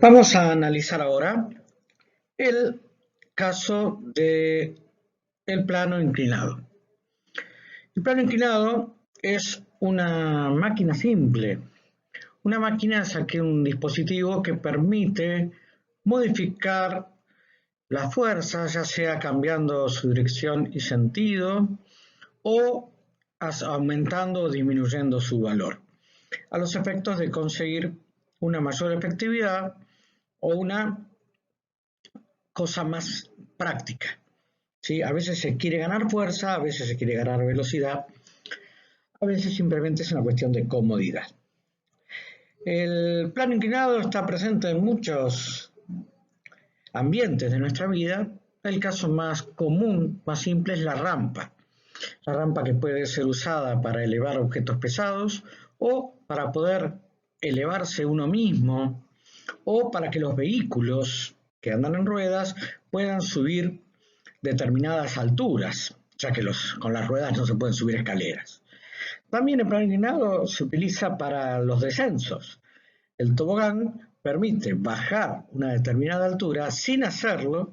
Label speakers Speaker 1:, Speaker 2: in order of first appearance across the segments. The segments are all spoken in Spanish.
Speaker 1: Vamos a analizar ahora el caso de el plano inclinado. El plano inclinado es una máquina simple. Una máquina es un dispositivo que permite modificar la fuerza, ya sea cambiando su dirección y sentido o aumentando o disminuyendo su valor, a los efectos de conseguir una mayor efectividad o una cosa más práctica. ¿Sí? A veces se quiere ganar fuerza, a veces se quiere ganar velocidad, a veces simplemente es una cuestión de comodidad. El plano inclinado está presente en muchos ambientes de nuestra vida. El caso más común, más simple, es la rampa. La rampa que puede ser usada para elevar objetos pesados o para poder elevarse uno mismo o para que los vehículos que andan en ruedas puedan subir determinadas alturas, ya que con las ruedas no se pueden subir escaleras. También el plano inclinado se utiliza para los descensos. El tobogán permite bajar una determinada altura sin hacerlo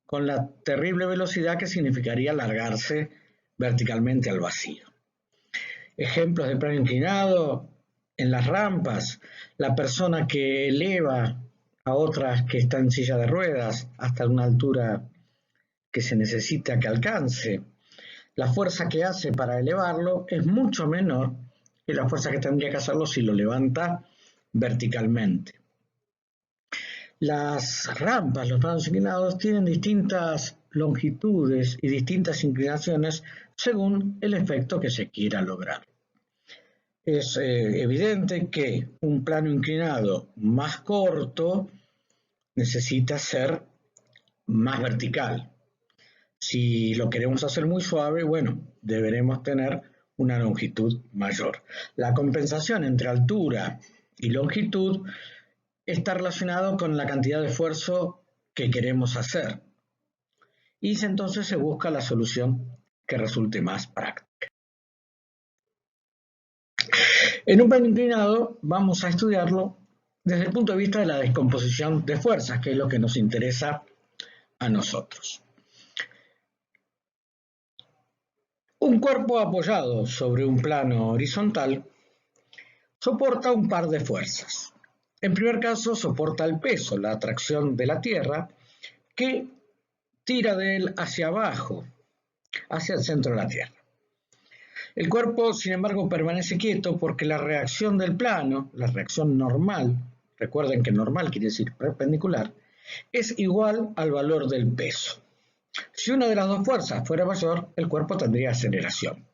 Speaker 1: con la terrible velocidad que significaría largarse verticalmente al vacío. Ejemplos de plano inclinado: en las rampas, la persona que eleva a otras que están en silla de ruedas hasta una altura que se necesita que alcance. La fuerza que hace para elevarlo es mucho menor que la fuerza que tendría que hacerlo si lo levanta verticalmente. Las rampas, los planos inclinados, tienen distintas longitudes y distintas inclinaciones según el efecto que se quiera lograr. Es evidente que un plano inclinado más corto necesita ser más vertical. Si lo queremos hacer muy suave, bueno, deberemos tener una longitud mayor. La compensación entre altura y longitud está relacionado con la cantidad de esfuerzo que queremos hacer. Y entonces se busca la solución que resulte más práctica. En un plano inclinado vamos a estudiarlo desde el punto de vista de la descomposición de fuerzas, que es lo que nos interesa a nosotros. Un cuerpo apoyado sobre un plano horizontal soporta un par de fuerzas. En primer caso, soporta el peso, la atracción de la Tierra, que tira de él hacia abajo, hacia el centro de la Tierra. El cuerpo, sin embargo, permanece quieto porque la reacción del plano, la reacción normal, recuerden que normal quiere decir perpendicular, es igual al valor del peso. Si una de las dos fuerzas fuera mayor, el cuerpo tendría aceleración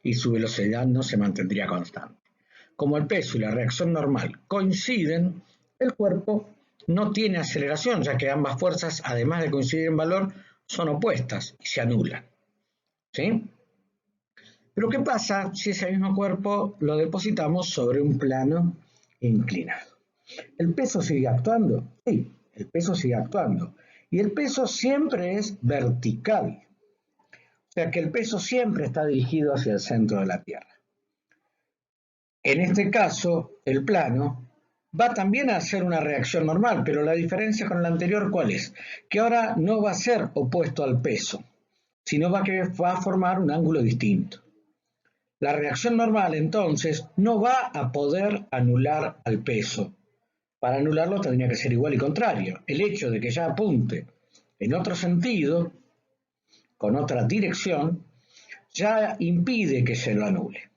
Speaker 1: y su velocidad no se mantendría constante. Como el peso y la reacción normal coinciden, el cuerpo no tiene aceleración, ya que ambas fuerzas, además de coincidir en valor, son opuestas y se anulan. ¿Sí? Pero ¿qué pasa si ese mismo cuerpo lo depositamos sobre un plano inclinado? ¿El peso sigue actuando? Sí, el peso sigue actuando. Y el peso siempre es vertical. O sea que el peso siempre está dirigido hacia el centro de la Tierra. En este caso, el plano va también a hacer una reacción normal, pero la diferencia con la anterior, ¿cuál es? Que ahora no va a ser opuesto al peso, sino va a formar un ángulo distinto. La reacción normal, entonces, no va a poder anular al peso. Para anularlo tendría que ser igual y contrario. El hecho de que ya apunte en otro sentido, con otra dirección, ya impide que se lo anule.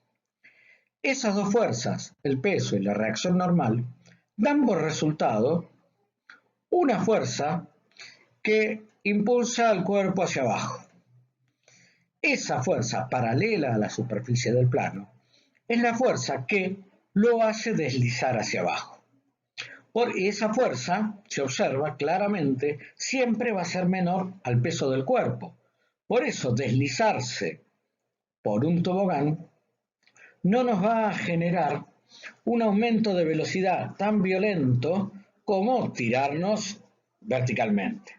Speaker 1: Esas dos fuerzas, el peso y la reacción normal, dan por resultado una fuerza que impulsa al cuerpo hacia abajo. Esa fuerza paralela a la superficie del plano es la fuerza que lo hace deslizar hacia abajo. Por esa fuerza, se observa claramente, siempre va a ser menor al peso del cuerpo. Por eso, deslizarse por un tobogán no nos va a generar un aumento de velocidad tan violento como tirarnos verticalmente.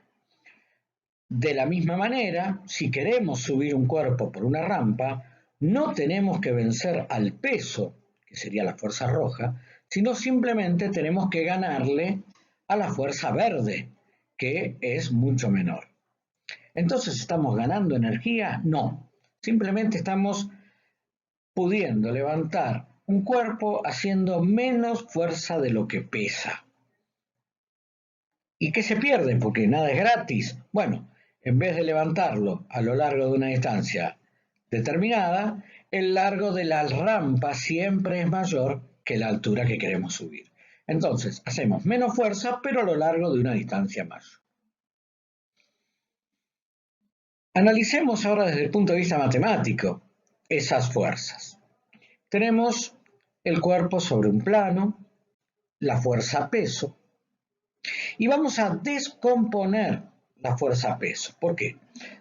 Speaker 1: De la misma manera, si queremos subir un cuerpo por una rampa, no tenemos que vencer al peso, que sería la fuerza roja, sino simplemente tenemos que ganarle a la fuerza verde, que es mucho menor. Entonces, ¿estamos ganando energía? No, simplemente estamos pudiendo levantar un cuerpo haciendo menos fuerza de lo que pesa. ¿Y qué se pierde? Porque nada es gratis. Bueno, en vez de levantarlo a lo largo de una distancia determinada, el largo de la rampa siempre es mayor que la altura que queremos subir. Entonces, hacemos menos fuerza, pero a lo largo de una distancia mayor. Analicemos ahora desde el punto de vista matemático esas fuerzas. Tenemos el cuerpo sobre un plano, la fuerza peso, y vamos a descomponer la fuerza peso. ¿Por qué?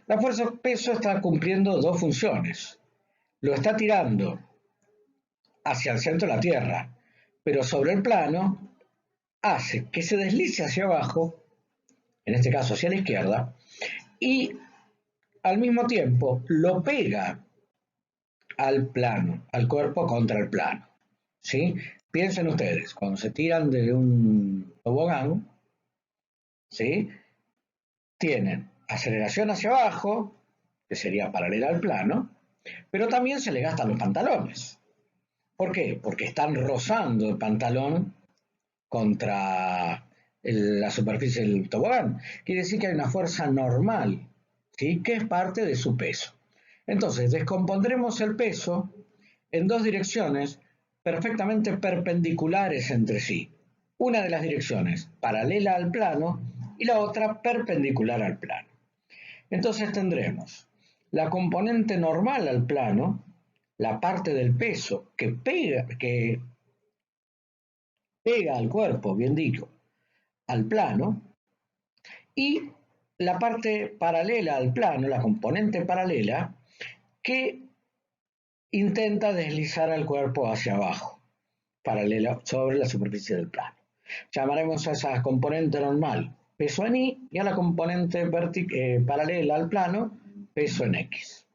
Speaker 1: La fuerza peso está cumpliendo dos funciones. Lo está tirando hacia el centro de la Tierra, pero sobre el plano hace que se deslice hacia abajo, en este caso hacia la izquierda, y al mismo tiempo lo pega al plano, al cuerpo contra el plano. ¿Sí? Piensen ustedes, cuando se tiran de un tobogán, ¿sí? Tienen aceleración hacia abajo, que sería paralela al plano, pero también se le gastan los pantalones. ¿Por qué? Porque están rozando el pantalón contra la superficie del tobogán. Quiere decir que hay una fuerza normal, ¿sí? Que es parte de su peso. Entonces, descompondremos el peso en dos direcciones perfectamente perpendiculares entre sí. Una de las direcciones paralela al plano y la otra perpendicular al plano. Entonces tendremos la componente normal al plano, la parte del peso que pega al cuerpo, bien dicho, al plano, y la parte paralela al plano, la componente paralela, que intenta deslizar al cuerpo hacia abajo, paralela sobre la superficie del plano. Llamaremos a esa componente normal peso en Y y a la componente paralela al plano peso en X.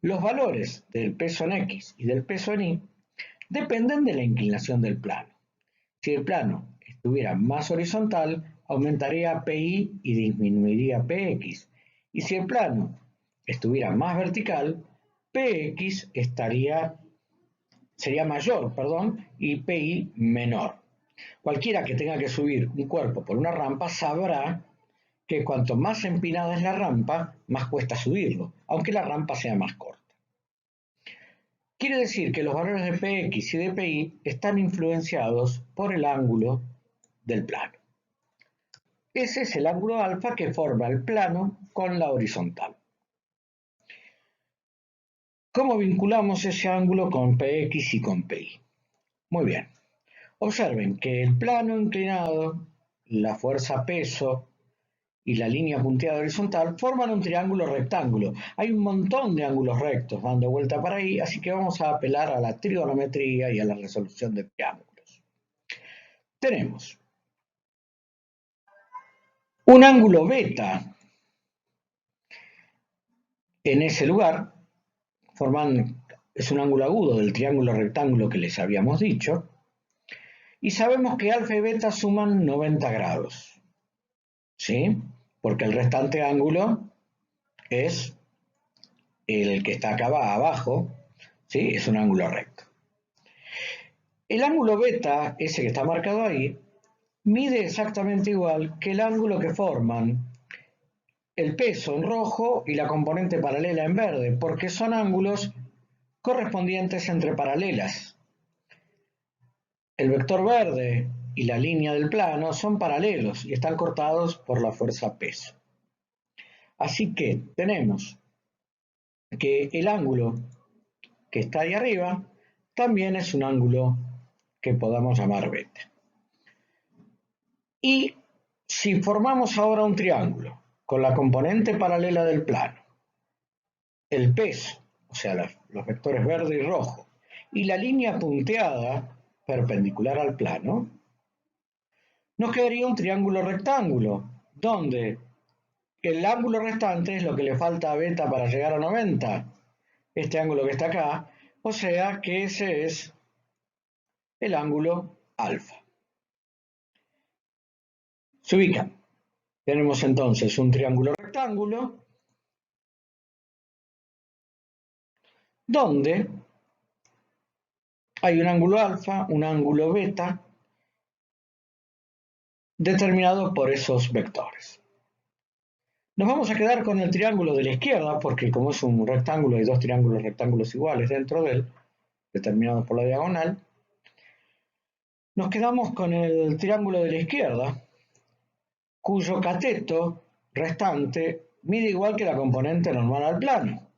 Speaker 1: Los valores del peso en X y del peso en Y dependen de la inclinación del plano. Si el plano estuviera más horizontal, aumentaría PI y disminuiría PX. Y si el plano estuviera más vertical, PX sería mayor, y PI menor. Cualquiera que tenga que subir un cuerpo por una rampa sabrá que cuanto más empinada es la rampa, más cuesta subirlo, aunque la rampa sea más corta. Quiere decir que los valores de Px y de Pi están influenciados por el ángulo del plano. Ese es el ángulo alfa que forma el plano con la horizontal. ¿Cómo vinculamos ese ángulo con Px y con Pi? Muy bien. Observen que el plano inclinado, la fuerza peso y la línea punteada horizontal forman un triángulo rectángulo. Hay un montón de ángulos rectos dando vuelta para ahí, así que vamos a apelar a la trigonometría y a la resolución de triángulos. Tenemos un ángulo beta en ese lugar, es un ángulo agudo del triángulo rectángulo que les habíamos dicho, y sabemos que alfa y beta suman 90 grados, ¿sí? Porque el restante ángulo es el que está acá abajo, ¿sí? Es un ángulo recto. El ángulo beta, ese que está marcado ahí, mide exactamente igual que el ángulo que forman el peso en rojo y la componente paralela en verde, porque son ángulos correspondientes entre paralelas. El vector verde y la línea del plano son paralelos y están cortados por la fuerza peso. Así que tenemos que el ángulo que está ahí arriba también es un ángulo que podamos llamar beta. Y si formamos ahora un triángulo con la componente paralela del plano, el peso, o sea, los vectores verde y rojo, y la línea punteada perpendicular al plano, nos quedaría un triángulo rectángulo, donde el ángulo restante es lo que le falta a beta para llegar a 90, este ángulo que está acá, o sea que ese es el ángulo alfa. Se ubican. Tenemos entonces un triángulo rectángulo donde hay un ángulo alfa, un ángulo beta, determinado por esos vectores. Nos vamos a quedar con el triángulo de la izquierda, porque como es un rectángulo, hay dos triángulos rectángulos iguales dentro de él, determinados por la diagonal. Nos quedamos con el triángulo de la izquierda, cuyo cateto restante mide igual que la componente normal al plano.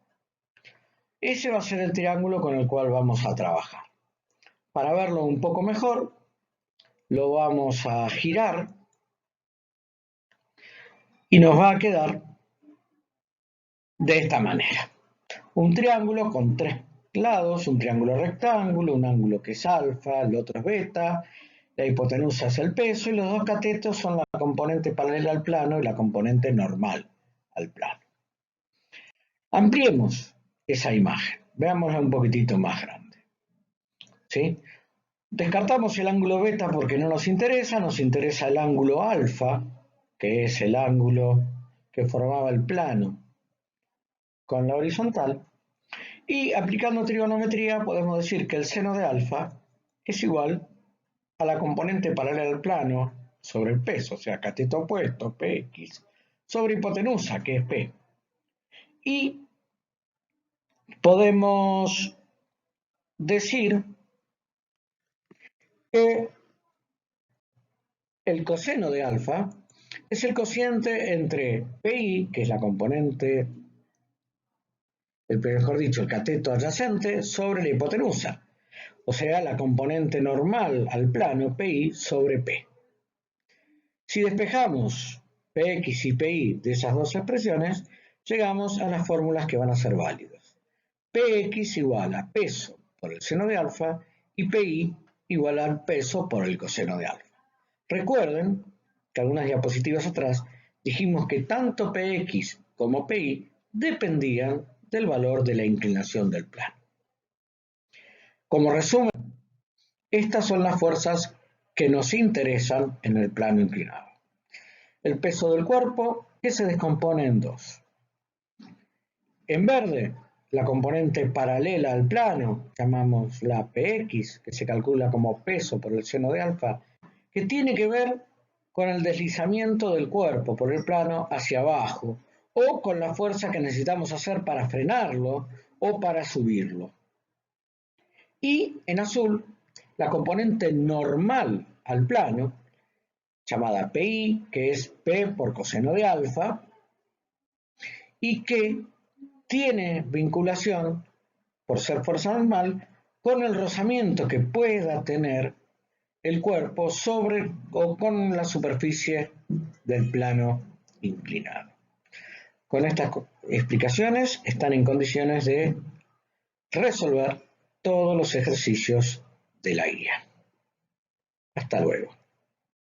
Speaker 1: Ese va a ser el triángulo con el cual vamos a trabajar. Para verlo un poco mejor, lo vamos a girar y nos va a quedar de esta manera. Un triángulo con tres lados, un triángulo rectángulo, un ángulo que es alfa, el otro es beta, la hipotenusa es el peso y los dos catetos son la componente paralela al plano y la componente normal al plano. Ampliemos esa imagen, veámosla un poquitito más grande. ¿Sí? Descartamos el ángulo beta porque no nos interesa el ángulo alfa, que es el ángulo que formaba el plano con la horizontal, y aplicando trigonometría podemos decir que el seno de alfa es igual a la componente paralela al plano sobre el peso, o sea, cateto opuesto, px, sobre hipotenusa, que es p. Y podemos decir que el coseno de alfa es el cociente entre pi, que es la componente, mejor dicho, el cateto adyacente, sobre la hipotenusa, o sea, la componente normal al plano pi sobre p. Si despejamos px y pi de esas dos expresiones, llegamos a las fórmulas que van a ser válidas. Px igual a peso por el seno de alfa y pi igual al peso por el coseno de alfa. Recuerden que algunas diapositivas atrás dijimos que tanto px como pi dependían del valor de la inclinación del plano. Como resumen, estas son las fuerzas que nos interesan en el plano inclinado. El peso del cuerpo, que se descompone en dos. En verde, la componente paralela al plano, llamamos la px, que se calcula como peso por el seno de alfa, que tiene que ver con el deslizamiento del cuerpo por el plano hacia abajo, o con la fuerza que necesitamos hacer para frenarlo o para subirlo. Y en azul, la componente normal al plano, llamada pi, que es p por coseno de alfa, y que tiene vinculación, por ser fuerza normal, con el rozamiento que pueda tener el cuerpo sobre o con la superficie del plano inclinado. Con estas explicaciones están en condiciones de resolver todos los ejercicios de la guía. Hasta luego.